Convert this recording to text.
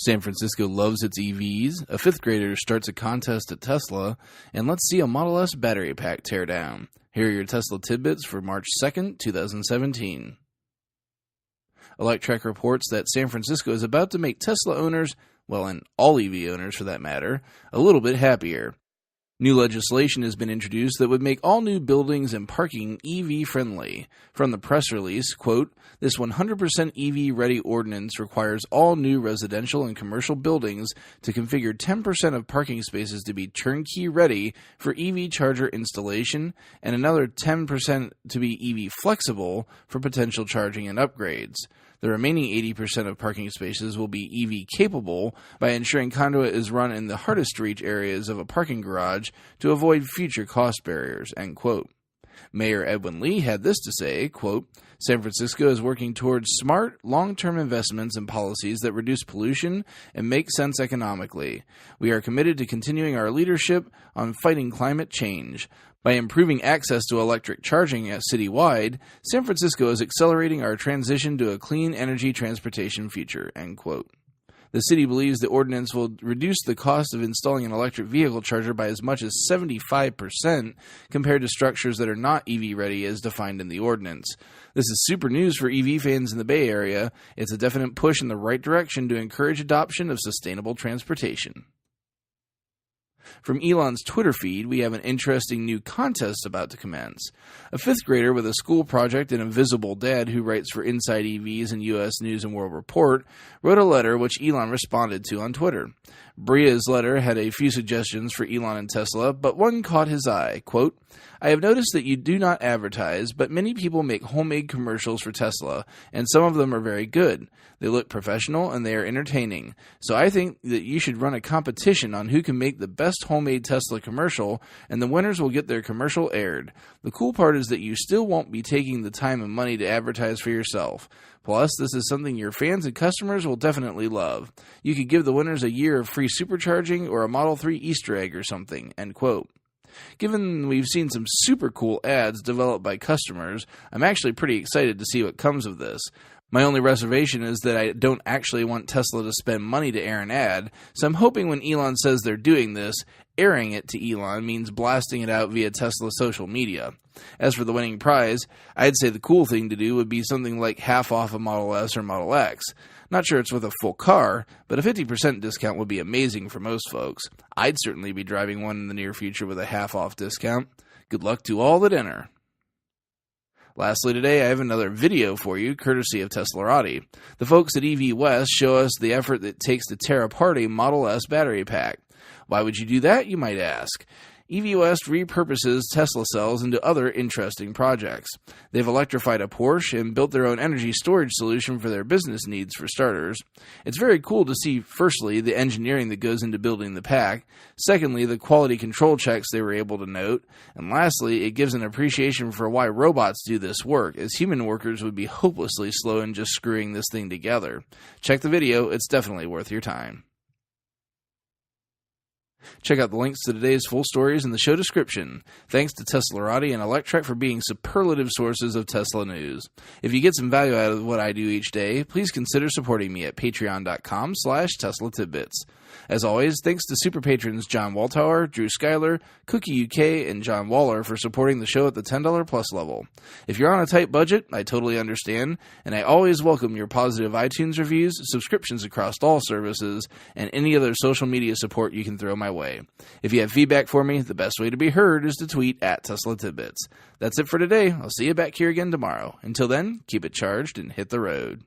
San Francisco loves its EVs, a fifth grader starts a contest at Tesla, and let's see a Model S battery pack tear down. Here are your Tesla tidbits for March 2nd, 2017. Electrek reports that San Francisco is about to make Tesla owners, well, and all EV owners for that matter, a little bit happier. New legislation has been introduced that would make all new buildings and parking EV-friendly. From the press release, quote, "This 100% EV-ready ordinance requires all new residential and commercial buildings to configure 10% of parking spaces to be turnkey-ready for EV charger installation and another 10% to be EV-flexible for potential charging and upgrades. The remaining 80% of parking spaces will be EV-capable by ensuring conduit is run in the hardest-to-reach areas of a parking garage to avoid future cost barriers," end quote. Mayor Edwin Lee had this to say, quote, "San Francisco is working towards smart, long-term investments and policies that reduce pollution and make sense economically. We are committed to continuing our leadership on fighting climate change. By improving access to electric charging citywide, San Francisco is accelerating our transition to a clean energy transportation future," end quote. The city believes the ordinance will reduce the cost of installing an electric vehicle charger by as much as 75% compared to structures that are not EV-ready as defined in the ordinance. This is super news for EV fans in the Bay Area. It's a definite push in the right direction to encourage adoption of sustainable transportation. From Elon's Twitter feed, we have an interesting new contest about to commence. A fifth grader with a school project and a visible dad who writes for Inside EVs and U.S. News and World Report wrote a letter which Elon responded to on Twitter. Bria's letter had a few suggestions for Elon and Tesla, but one caught his eye. Quote, "I have noticed that you do not advertise, but many people make homemade commercials for Tesla, and some of them are very good. They look professional and they are entertaining. So I think that you should run a competition on who can make the best homemade Tesla commercial, and the winners will get their commercial aired. The cool part is that you still won't be taking the time and money to advertise for yourself. Plus, this is something your fans and customers will definitely love. You could give the winners a year of free supercharging or a Model 3 Easter egg or something," end quote. Given we've seen some super cool ads developed by customers, I'm actually pretty excited to see what comes of this. My only reservation is that I don't actually want Tesla to spend money to air an ad, so I'm hoping when Elon says they're doing this, airing it to Elon means blasting it out via Tesla social media. As for the winning prize, I'd say the cool thing to do would be something like half off a Model S or Model X. Not sure it's with a full car, but a 50% discount would be amazing for most folks. I'd certainly be driving one in the near future with a half-off discount. Good luck to all that enter. Lastly today, I have another video for you, courtesy of Teslarati. The folks at EV West show us the effort that it takes to tear apart a Model S battery pack. Why would you do that, you might ask? EV West repurposes Tesla cells into other interesting projects. They've electrified a Porsche and built their own energy storage solution for their business needs, for starters. It's very cool to see, firstly, the engineering that goes into building the pack, secondly, the quality control checks they were able to note, and lastly, it gives an appreciation for why robots do this work, as human workers would be hopelessly slow in just screwing this thing together. Check the video, it's definitely worth your time. Check out the links to today's full stories in the show description. Thanks to Teslarati and Electrek for being superlative sources of Tesla news. If you get some value out of what I do each day, please consider supporting me at patreon.com/Tesla Tidbits. As always, thanks to super patrons John Waltauer, Drew Schuyler, Cookie UK, and John Waller for supporting the show at the $10 plus level. If you're on a tight budget, I totally understand, and I always welcome your positive iTunes reviews, subscriptions across all services, and any other social media support you can throw my way. If you have feedback for me, the best way to be heard is to tweet at Tesla Tidbits. That's it for today. I'll see you back here again tomorrow. Until then, keep it charged and hit the road.